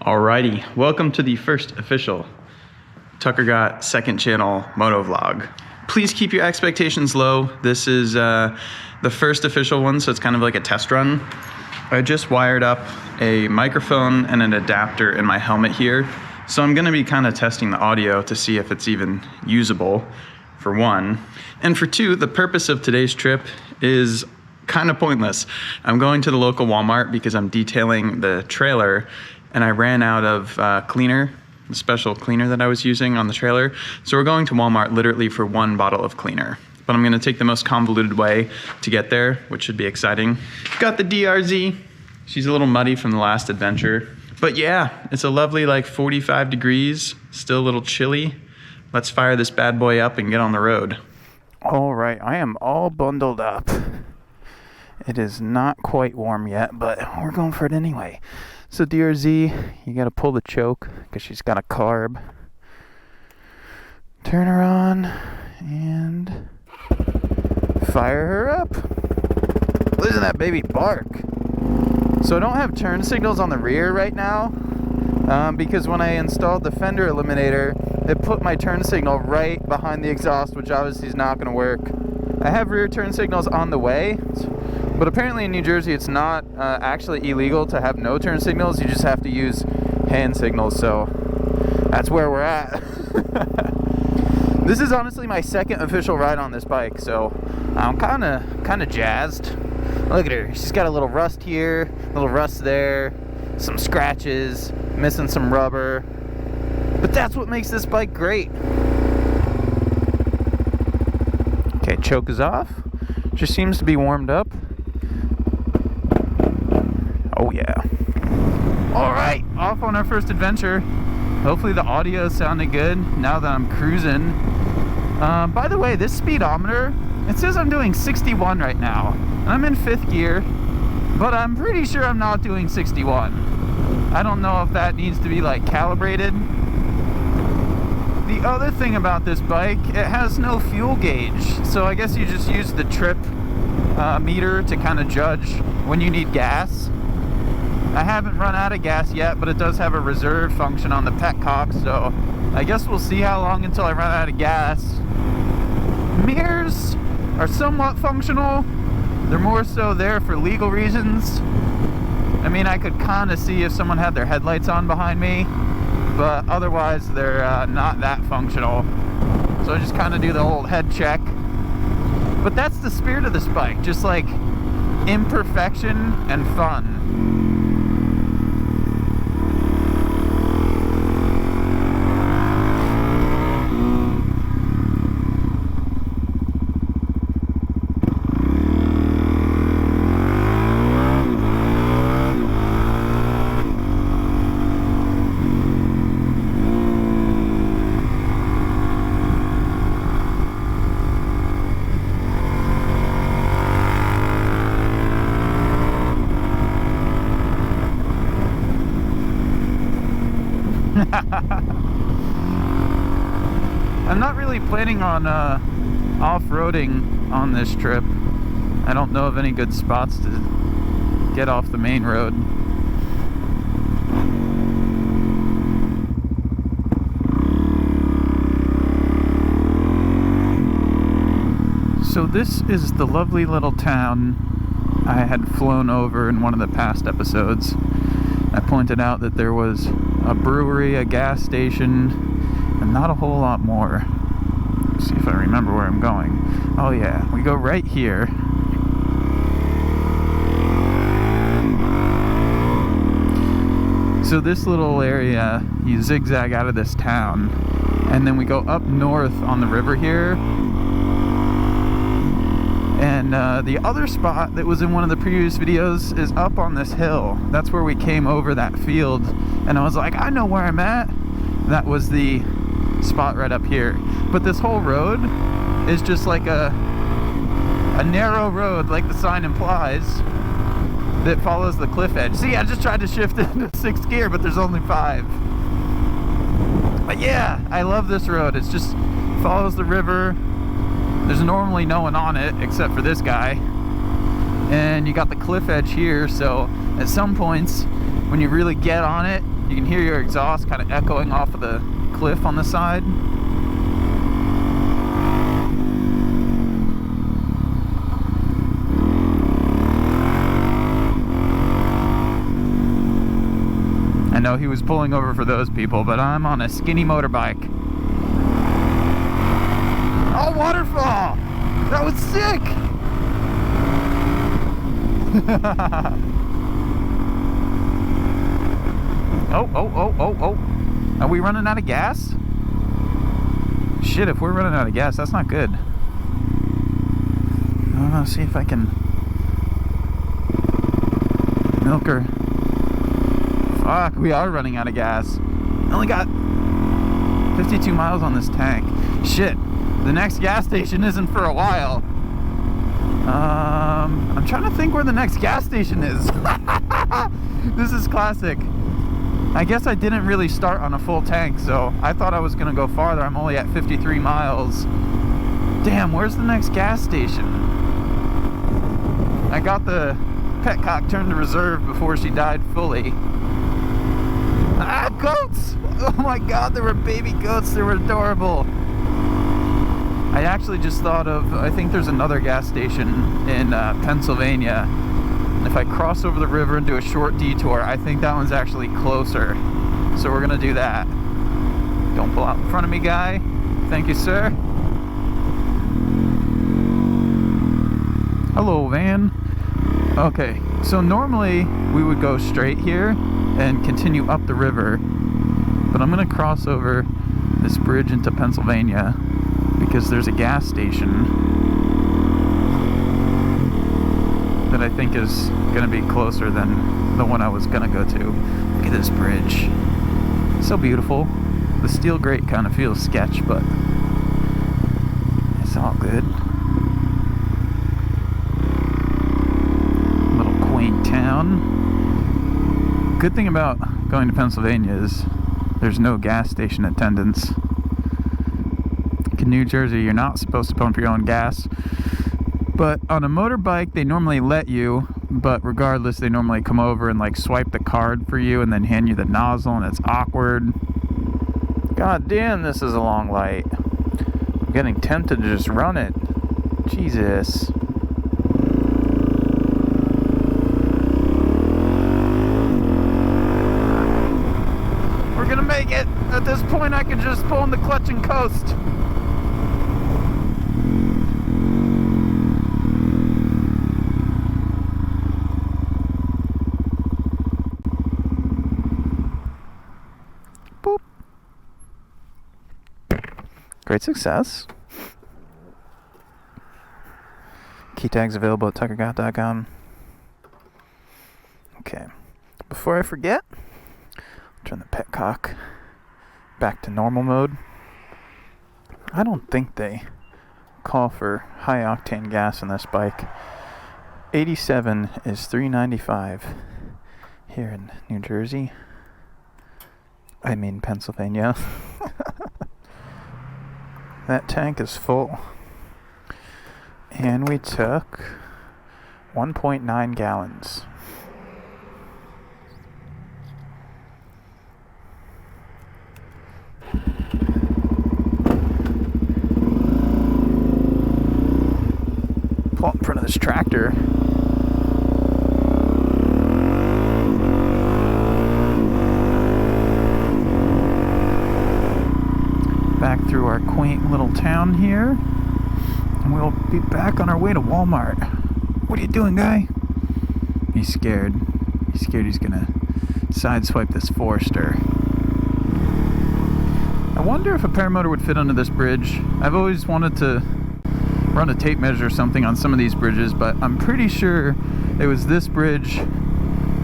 Alrighty, welcome to the first official Tucker Gott second channel Motovlog. Please keep your expectations low. This is the first official one, so it's kind of like a test run. I just wired up a microphone and an adapter in my helmet here, so I'm gonna be kind of testing the audio to see if it's even usable, for one. And for two, the purpose of today's trip is kind of pointless. I'm going to the local Walmart because I'm detailing the trailer and I ran out of cleaner, the special cleaner that I was using on the trailer. So we're going to Walmart literally for one bottle of cleaner. But I'm gonna take the most convoluted way to get there, which should be exciting. Got the DRZ. She's a little muddy from the last adventure. But yeah, it's a lovely like 45 degrees, still a little chilly. Let's fire this bad boy up and get on the road. All right, I am all bundled up. It is not quite warm yet, but we're going for it anyway. So DRZ, you gotta pull the choke because she's got a carb. Turn her on and fire her up. Listen to that baby bark. So I don't have turn signals on the rear right now because when I installed the fender eliminator, it put my turn signal right behind the exhaust, which obviously is not gonna work. I have rear turn signals on the way, but apparently in New Jersey it's not actually illegal to have no turn signals. You just have to use hand signals, so that's where we're at. This is honestly my second official ride on this bike, so I'm kind of jazzed. Look at her. She's got a little rust here, a little rust there, some scratches, missing some rubber. But that's what makes this bike great. Okay, choke is off. Just seems to be warmed up. Oh yeah. All right, off on our first adventure. Hopefully the audio is sounding good now that I'm cruising. By the way, this speedometer, it says I'm doing 61 right now. And I'm in 5th gear, but I'm pretty sure I'm not doing 61. I don't know if that needs to be like calibrated. The other thing about this bike, it has no fuel gauge. So I guess you just use the trip meter to kind of judge when you need gas. I haven't run out of gas yet, but it does have a reserve function on the petcock, so I guess we'll see how long until I run out of gas. Mirrors are somewhat functional. They're more so there for legal reasons. I mean, I could kind of see if someone had their headlights on behind me, but otherwise they're not that functional. So I just kind of do the old head check. But that's the spirit of this bike, just like imperfection and fun. I'm not really planning on off-roading on this trip. I don't know of any good spots to get off the main road. So this is the lovely little town I had flown over in one of the past episodes. I pointed out that there was a brewery, a gas station, and not a whole lot more. Let's see if I remember where I'm going. Oh yeah, we go right here. So this little area, you zigzag out of this town, and then we go up north on the river here. And the other spot that was in one of the previous videos is up on this hill. That's where we came over that field. And I was like, I know where I'm at. That was the spot right up here. But this whole road is just like a narrow road, like the sign implies, that follows the cliff edge. See, I just tried to shift into 6th gear, but there's only 5. But yeah, I love this road. It's just follows the river. There's normally no one on it except for this guy. and you got the cliff edge here, so at some points when you really get on it, you can hear your exhaust kind of echoing off of the cliff on the side. I know he was pulling over for those people, but I'm on a skinny motorbike. Oh, waterfall! That was sick! Oh. Are we running out of gas? Shit, if we're running out of gas, that's not good. I'm gonna see if I can milk her. Fuck, we are running out of gas. I only got 52 miles on this tank. Shit, the next gas station isn't for a while. I'm trying to think where the next gas station is. This is classic. I guess I didn't really start on a full tank, so I thought I was gonna go farther. I'm only at 53 miles. Damn, where's the next gas station? I got the petcock turned to reserve before she died fully. Ah, goats! Oh my god, there were baby goats. They were adorable. I actually just thought of, I think there's another gas station in Pennsylvania. If I cross over the river and do a short detour, I think that one's actually closer. So we're gonna do that. Don't pull out in front of me, guy. Thank you, sir. Hello, van. Okay, so normally we would go straight here and continue up the river, but I'm gonna cross over this bridge into Pennsylvania because there's a gas station that I think is gonna be closer than the one I was gonna go to. Look at this bridge. So beautiful. The steel grate kind of feels sketch, but it's all good. Little quaint town. Good thing about going to Pennsylvania is there's no gas station attendants. In New Jersey, you're not supposed to pump your own gas. But on a motorbike, they normally let you, but regardless, they normally come over and like swipe the card for you and then hand you the nozzle, and it's awkward. God damn, this is a long light. I'm getting tempted to just run it. Jesus. We're gonna make it. At this point, I can just pull in the clutch and coast. Great success. Key tags available at tuckergott.com. Okay. Before I forget, turn the petcock back to normal mode. I don't think they call for high octane gas in this bike. 87 is $3.95 here in New Jersey. I mean Pennsylvania. That tank is full. And we took 1.9 gallons. Pull up in front of this tractor. Back through our quaint little town here, and we'll be back on our way to Walmart. What are you doing, guy? He's scared. He's scared he's gonna sideswipe this Forester. I wonder if a paramotor would fit under this bridge. I've always wanted to run a tape measure or something on some of these bridges, but I'm pretty sure it was this bridge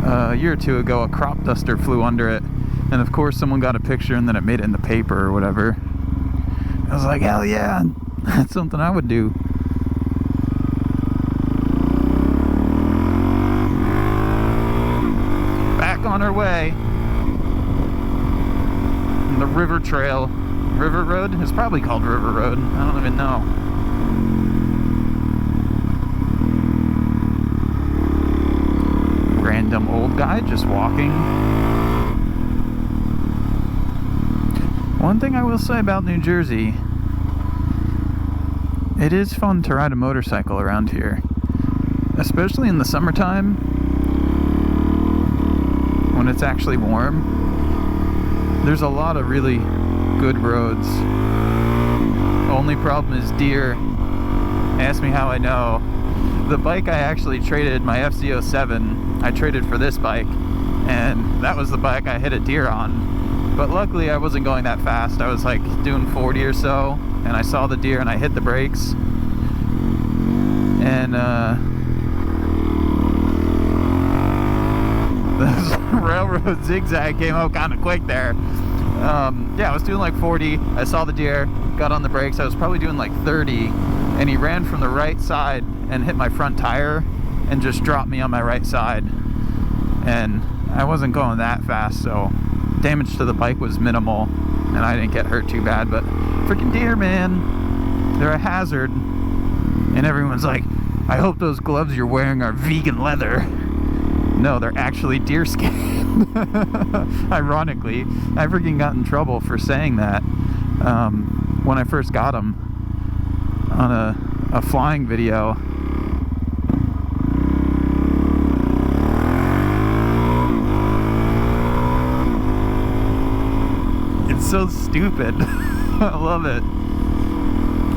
a year or two ago. A crop duster flew under it, and of course someone got a picture and then it made it in the paper or whatever. I was like, hell yeah, that's something I would do. Back on our way. And the river trail. River Road? It's probably called River Road. I don't even know. random old guy just walking. One thing I will say about New Jersey, it is fun to ride a motorcycle around here, especially in the summertime when it's actually warm. There's a lot of really good roads. Only problem is deer. Ask me how I know. The bike I actually traded, my FZ07, I traded for this bike, and that was the bike I hit a deer on. But luckily I wasn't going that fast. I was like doing 40 or so, and I saw the deer and I hit the brakes. And this railroad zigzag came up kind of quick there. Yeah, I was doing like 40. I saw the deer, got on the brakes. I was probably doing like 30, and he ran from the right side and hit my front tire and just dropped me on my right side. And I wasn't going that fast, so damage to the bike was minimal, and I didn't get hurt too bad. But freaking deer, man, they're a hazard. And everyone's like, I hope those gloves you're wearing are vegan leather. No, they're actually deer skin. Ironically, I freaking got in trouble for saying that when I first got them on a flying video. It's so stupid. I love it.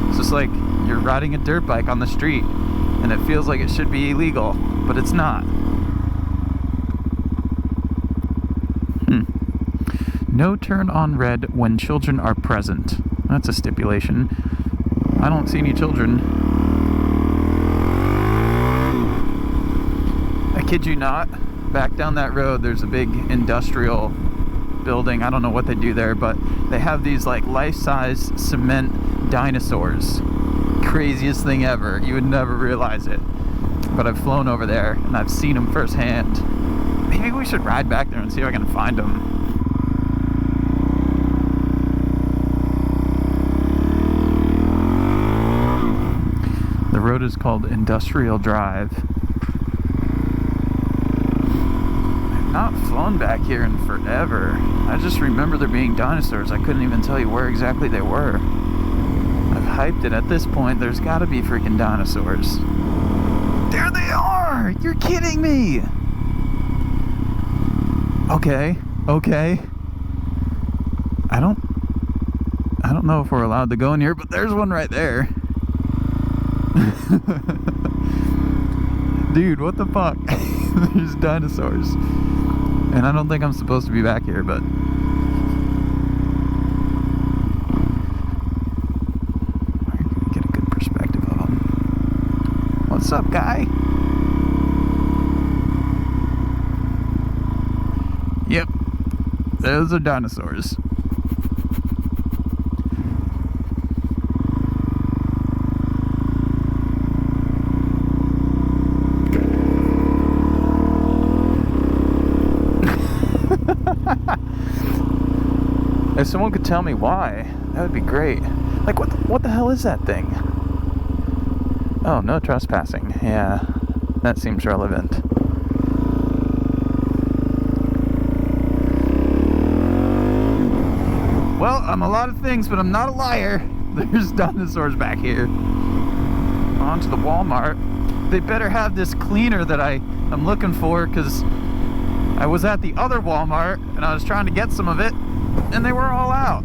It's just like you're riding a dirt bike on the street and it feels like it should be illegal, but it's not. No turn on red when children are present. That's a stipulation. I don't see any children. I kid you not, back down that road there's a big industrial building. I don't know what they do there, but they have these like life-size cement dinosaurs. Craziest thing ever. You would never realize it. But I've flown over there and I've seen them firsthand. Maybe we should ride back there and see if I can find them. The road is called Industrial Drive. I've not flown back here in forever. I just remember there being dinosaurs. I couldn't even tell you where exactly they were. I've hyped it. At this point, there's gotta be freaking dinosaurs. There they are! You're kidding me! Okay. I don't know if we're allowed to go in here, but there's one right there. Dude, what the fuck? There's dinosaurs. And I don't think I'm supposed to be back here, but I can get a good perspective of them. What's up, guy? Yep, those are dinosaurs. If someone could tell me why, that would be great. Like, what the hell is that thing? Oh, no trespassing. Yeah, that seems relevant. Well, I'm a lot of things, but I'm not a liar. There's dinosaurs back here. On to the Walmart. They better have this cleaner that I'm looking for, because I was at the other Walmart and I was trying to get some of it and they were all out.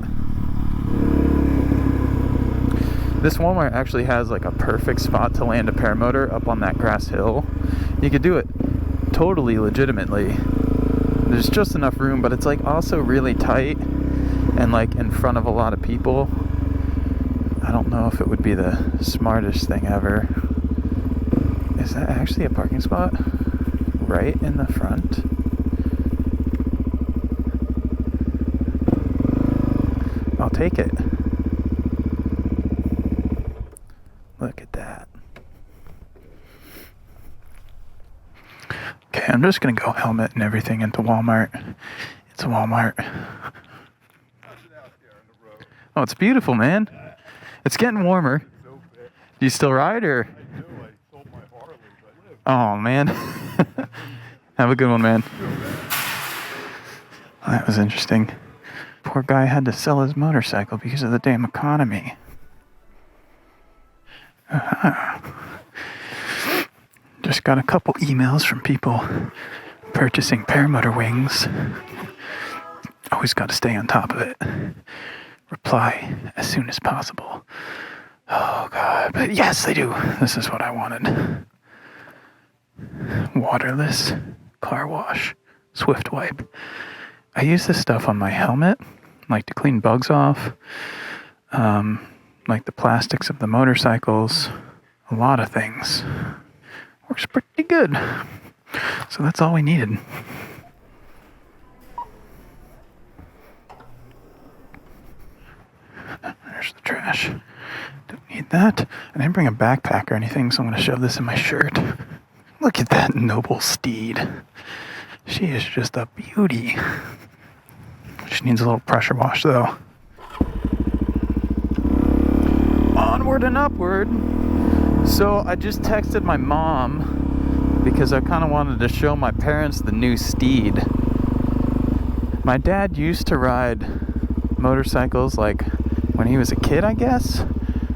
This Walmart actually has like a perfect spot to land a paramotor up on that grass hill. You could do it totally legitimately. There's just enough room, but it's like also really tight and like in front of a lot of people. I don't know if it would be the smartest thing ever. Is that actually a parking spot? Right in the front? I'll take it. Look at that. Okay, I'm just gonna go helmet and everything into Walmart. It's a Walmart. Oh, it's beautiful, man. It's getting warmer. Do you still ride, or? I do. I sold my Harley, but Oh, man. Have a good one, man. Well, that was interesting. Poor guy had to sell his motorcycle because of the damn economy. Just got a couple emails from people purchasing paramotor wings. Always got to stay on top of it. Reply as soon as possible. Oh God, but yes, they do. This is what I wanted. Waterless car wash, Swift wipe. I use this stuff on my helmet, like to clean bugs off, like the plastics of the motorcycles, a lot of things. Works pretty good. So that's all we needed. There's the trash. Don't need that. I didn't bring a backpack or anything, so I'm going to shove this in my shirt. Look at that noble steed. She is just a beauty. She needs a little pressure wash, though. Onward and upward. So I just texted my mom because I kind of wanted to show my parents the new steed. My dad used to ride motorcycles like when he was a kid, I guess.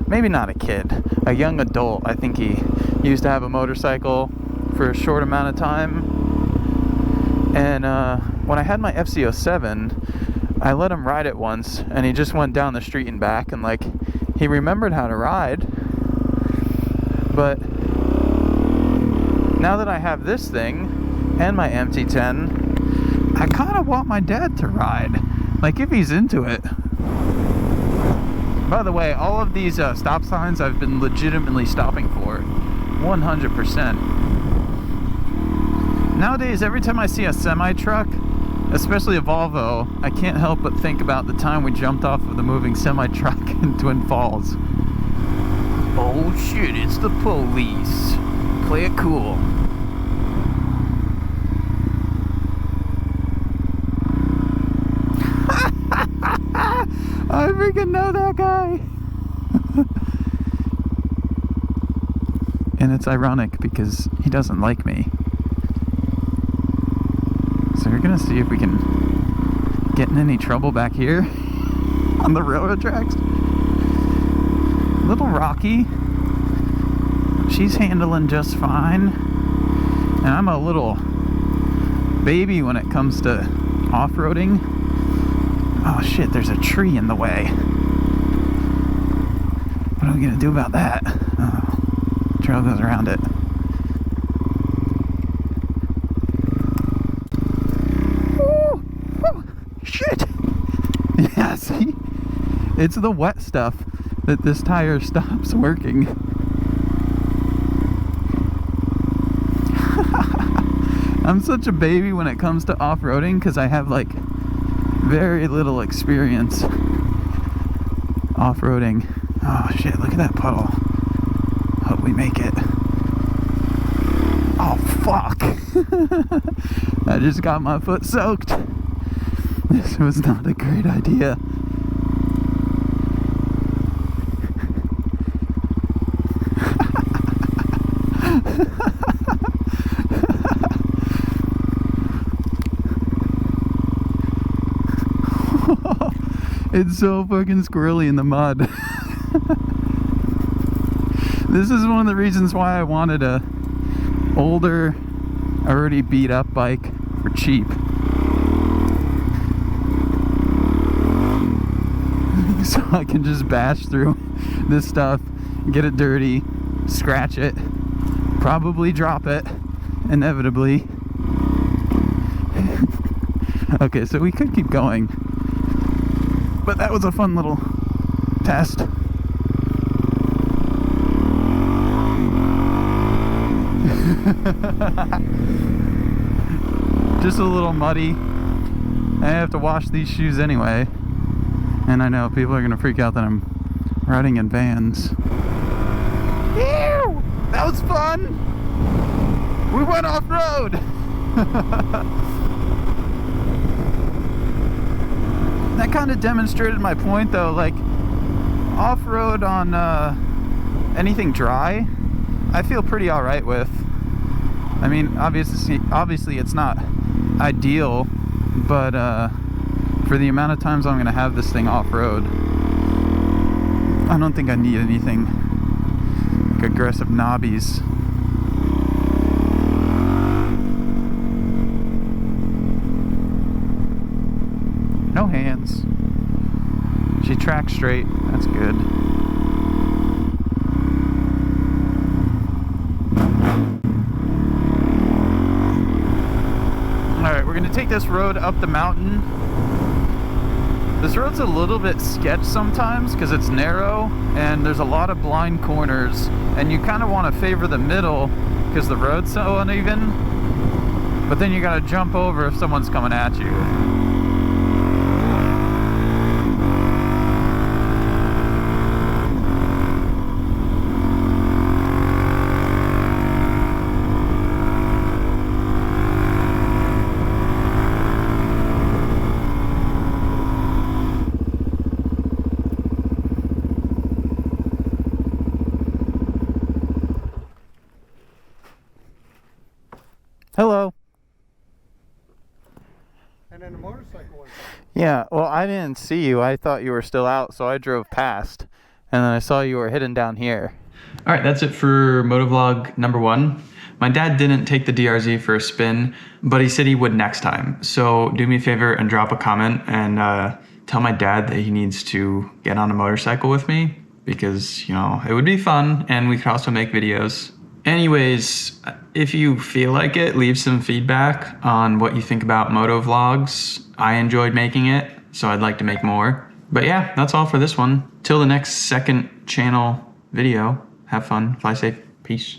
Maybe not a kid, a young adult. I think he used to have a motorcycle for a short amount of time. And when I had my FZ07, I let him ride it once, and he just went down the street and back, and like he remembered how to ride. But now that I have this thing and my MT10, I kind of want my dad to ride, like if he's into it. By the way, all of these stop signs I've been legitimately stopping for, 100%. Nowadays, every time I see a semi-truck, especially a Volvo, I can't help but think about the time we jumped off of the moving semi-truck in Twin Falls. Oh shit, it's the police. Play it cool. I freaking know that guy. And it's ironic because he doesn't like me. So we're gonna see if we can get in any trouble back here on the railroad tracks. A little rocky. She's handling just fine. And I'm a little baby when it comes to off-roading. Oh shit, there's a tree in the way. What are we gonna do about that? Oh, trail goes around it. Woo! Woo! Shit! Yeah, see? It's the wet stuff that this tire stops working. I'm such a baby when it comes to off-roading because I have like very little experience off-roading. Oh shit, look at that puddle. Hope we make it. Oh fuck. I just got my foot soaked. This was not a great idea. It's so fucking squirrely in the mud. This is one of the reasons why I wanted a older, already beat up bike for cheap. So I can just bash through this stuff, get it dirty, scratch it, probably drop it, inevitably. Okay, so we could keep going. But that was a fun little test. Just a little muddy. I have to wash these shoes anyway. And I know people are going to freak out that I'm riding in Vans. Ew! That was fun! We went off-road! That kind of demonstrated my point though, like off-road on anything dry, I feel pretty alright with. I mean, obviously it's not ideal, but for the amount of times I'm gonna have this thing off-road, I don't think I need anything like aggressive knobbies. No hands. She tracks straight. That's good. Alright, we're gonna take this road up the mountain. This road's a little bit sketch sometimes because it's narrow and there's a lot of blind corners, and you kind of want to favor the middle because the road's so uneven, but then you gotta jump over if someone's coming at you. Hello. And then the motorcycle went by. Yeah, well, I didn't see you. I thought you were still out, so I drove past. And then I saw you were hidden down here. All right, that's it for Motovlog number 1. My dad didn't take the DRZ for a spin, but he said he would next time. So do me a favor and drop a comment and tell my dad that he needs to get on a motorcycle with me because, you know, it would be fun and we could also make videos. Anyways, if you feel like it, leave some feedback on what you think about Motovlogs. I enjoyed making it, so I'd like to make more. But yeah, that's all for this one. Till the next second channel video, have fun, fly safe, peace.